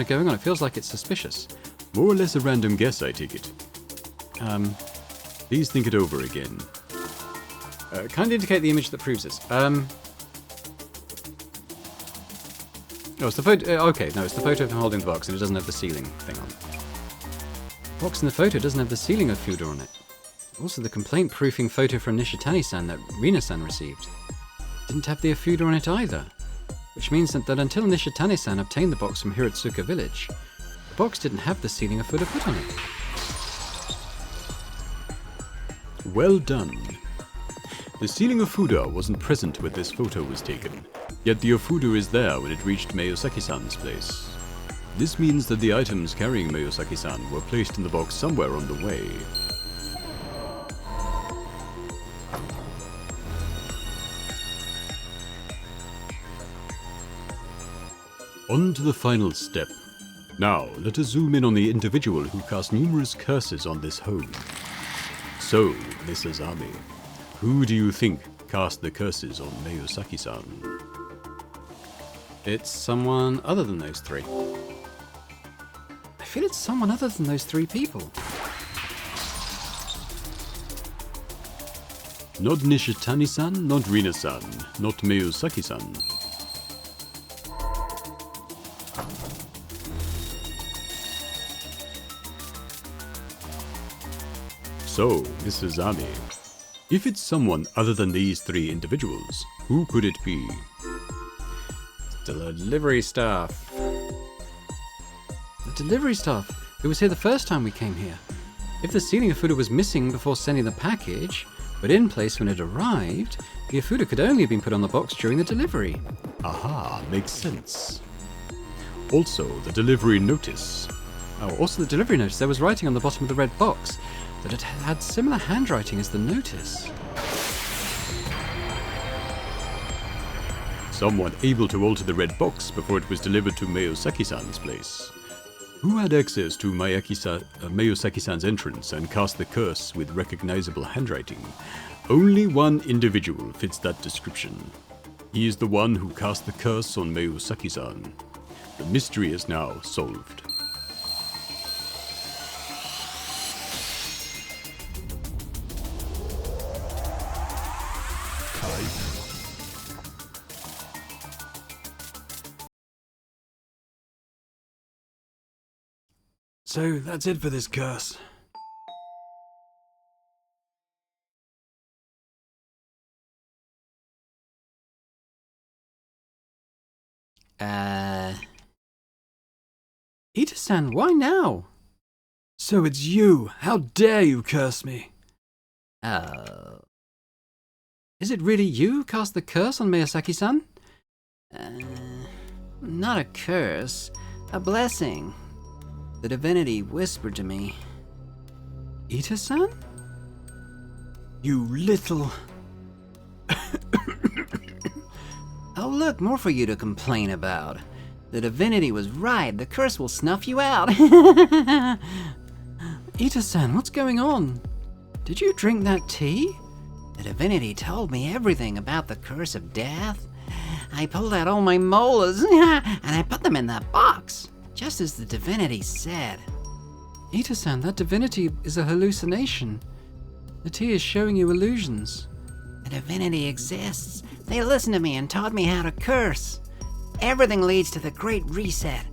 of going on, it feels like it's suspicious. More or less a random guess, I take it. Please think it over again. Kindly indicate the image that proves this. No, it's the photo. Okay, no, it's the photo of him holding the box, and it doesn't have the ceiling thing on. The box in the photo doesn't have the ceiling of Fuda on it. Also, the complaint-proofing photo from Nishitani-san that Rina-san received didn't have the Afuda on it either, which means that until Nishitani-san obtained the box from Hirutsuka village, the box didn't have the ceiling of Fuda put on it. Well done. The ceiling of Fuda wasn't present when this photo was taken, yet the Ofuda is there when it reached Miyosaki-san's place. This means that the items carrying Miyosaki-san were placed in the box somewhere on the way. On to the final step. Now, let us zoom in on the individual who cast numerous curses on this home. So, Miss Azami, who do you think cast the curses on Miyosaki-san? It's someone other than those three. I feel it's someone other than those three people. Not Nishitani-san, not Rina-san, not Miyosaki-san. So, Miss Azami, if it's someone other than these three individuals, who could it be? Delivery staff. The delivery staff who was here the first time we came here. If the ceiling of Fuda was missing before sending the package, but in place when it arrived, the Afuda could only have been put on the box during the delivery. Aha, makes sense. Also, the delivery notice. Oh, also the delivery notice. There was writing on the bottom of the red box that it had similar handwriting as the notice. Someone able to alter the red box before it was delivered to Miyosaki-san's place. Who had access to Mayosaki-san's entrance and cast the curse with recognizable handwriting? Only one individual fits that description. He is the one who cast the curse on Mayosaki-san. The mystery is now solved. So that's it for this curse. Ita-san, why now? So it's you! How dare you curse me! Is it really you who cast the curse on Miyazaki-san? Not a curse, a blessing. The divinity whispered to me. Ita-san? You little... Oh look, more for you to complain about. The divinity was right, the curse will snuff you out. Ita-san, what's going on? Did you drink that tea? The divinity told me everything about the curse of death. I pulled out all my molars and I put them in that box, just as the divinity said. Ita-san, that divinity is a hallucination. The tea is showing you illusions. The divinity exists. They listened to me and taught me how to curse. Everything leads to the Great Reset.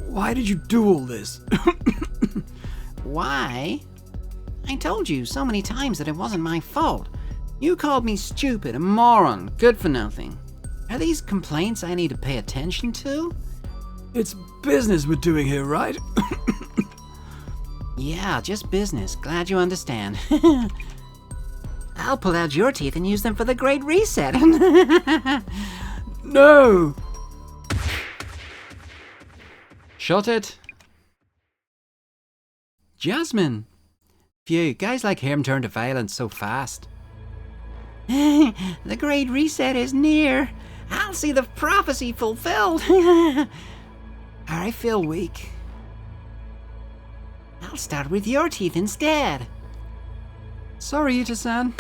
Why did you do all this? Why? I told you so many times that it wasn't my fault. You called me stupid, a moron, good for nothing. Are these complaints I need to pay attention to? It's business we're doing here, right? Yeah, just business. Glad you understand. I'll pull out your teeth and use them for the Great Reset. No! Shot it. Jasmine! Phew, guys like him turn to violence so fast. The Great Reset is near. I'll see the prophecy fulfilled. I feel weak. I'll start with your teeth instead. Sorry, Ita-san.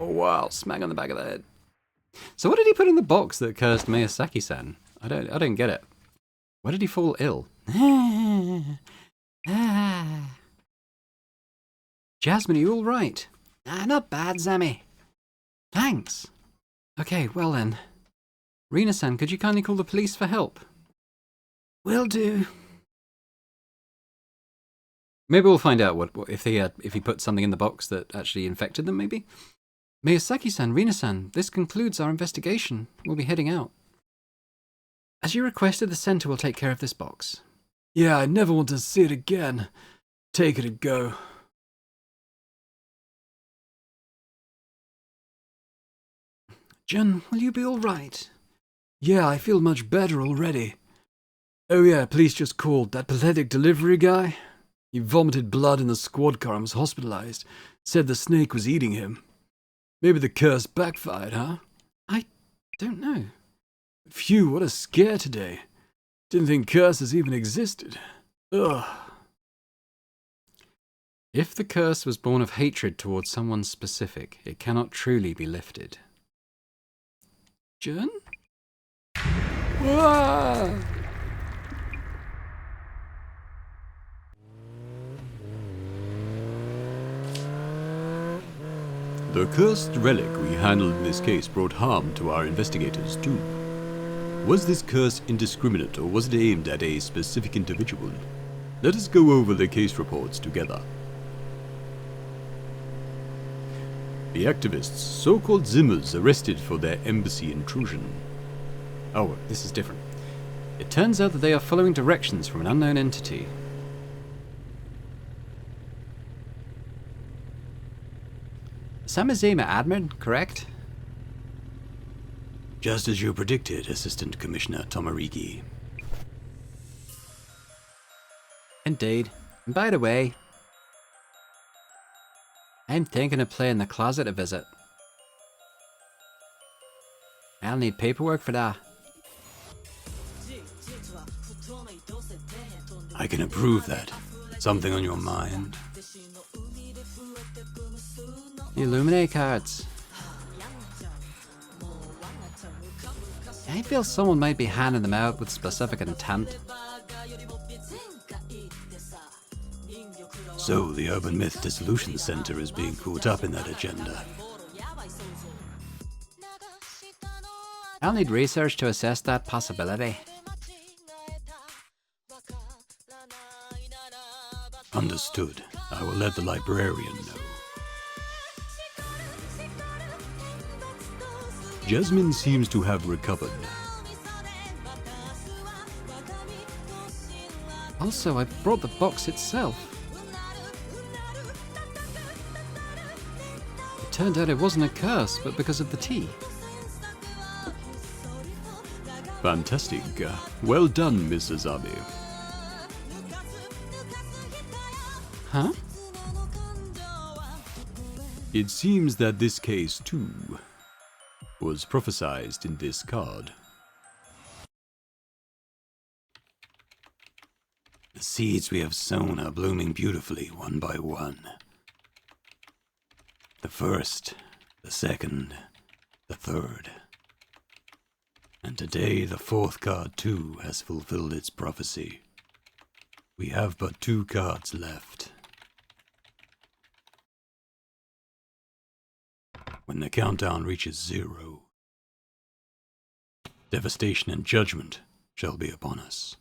Oh wow, smack on the back of the head. So what did he put in the box that cursed Miyazaki-san? I don't get it. Why did he fall ill? Jasmine, are you all right? Not bad, Zami. Thanks. Okay, well then. Rina-san, could you kindly call the police for help? Will do. Maybe we'll find out what if he put something in the box that actually infected them, maybe? Miyazaki-san, Rina-san, this concludes our investigation. We'll be heading out. As you requested, the center will take care of this box. Yeah, I never want to see it again. Take it and go. Jun, will you be all right? Yeah, I feel much better already. Oh yeah, police just called. That pathetic delivery guy? He vomited blood in the squad car and was hospitalized. Said the snake was eating him. Maybe the curse backfired, huh? I don't know. Phew, what a scare today. Didn't think curses even existed. Ugh. If the curse was born of hatred towards someone specific, it cannot truly be lifted. Jun? Wah! The cursed relic we handled in this case brought harm to our investigators too. Was this curse indiscriminate or was it aimed at a specific individual? Let us go over the case reports together. The activists, so-called Zimmers, arrested for their embassy intrusion. Oh, this is different. It turns out that they are following directions from an unknown entity. Samazima admin, correct? Just as you predicted, Assistant Commissioner Tomarigi. Indeed. And by the way, I'm thinking of playing the closet a visit. I'll need paperwork for that. I can approve that. Something on your mind? The Illuminate cards. I feel someone might be handing them out with specific intent. So, the Urban Myth Dissolution Center is being caught up in that agenda. I'll need research to assess that possibility. Understood. I will let the librarian know. Jasmine seems to have recovered. Also, I brought the box itself. It turned out it wasn't a curse, but because of the tea. Fantastic. Well done, Miss Azami. Huh? It seems that this case, too, was prophesized in this card. The seeds we have sown are blooming beautifully, one by one. The first, the second, the third. And today the fourth card, too, has fulfilled its prophecy. We have but 2 cards left. When the countdown reaches 0, devastation and judgment shall be upon us.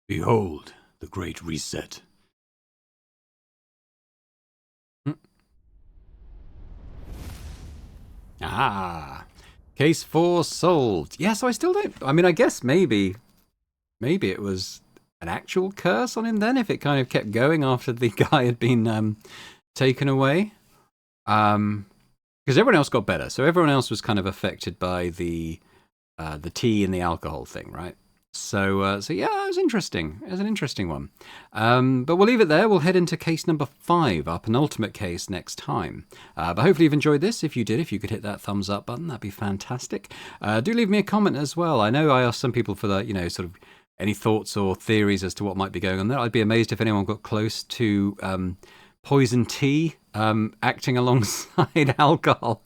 Behold the great reset. Ah, case 4 solved. Yeah, so I still don't. I mean, I guess maybe it was an actual curse on him then, if it kind of kept going after the guy had been taken away. Because everyone else got better, so everyone else was kind of affected by the tea and the alcohol thing, right? So yeah, it was interesting. It was an interesting one. But we'll leave it there. We'll head into case number 5, our penultimate case, next time. But hopefully you've enjoyed this. If you did, if you could hit that thumbs up button, that'd be fantastic. Do leave me a comment as well. I know I asked some people for that, sort of any thoughts or theories as to what might be going on there. I'd be amazed if anyone got close to poison tea acting alongside alcohol,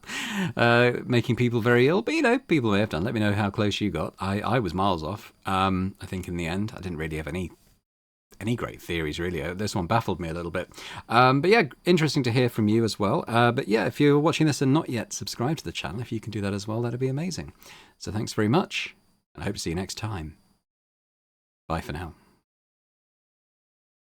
making people very ill. But, people may have done. Let me know how close you got. I was miles off, I think, in the end. I didn't really have any great theories, really. This one baffled me a little bit. But, yeah, interesting to hear from you as well. But, yeah, if you're watching this and not yet subscribed to the channel, if you can do that as well, that'd be amazing. So thanks very much, and I hope to see you next time. Bye for now.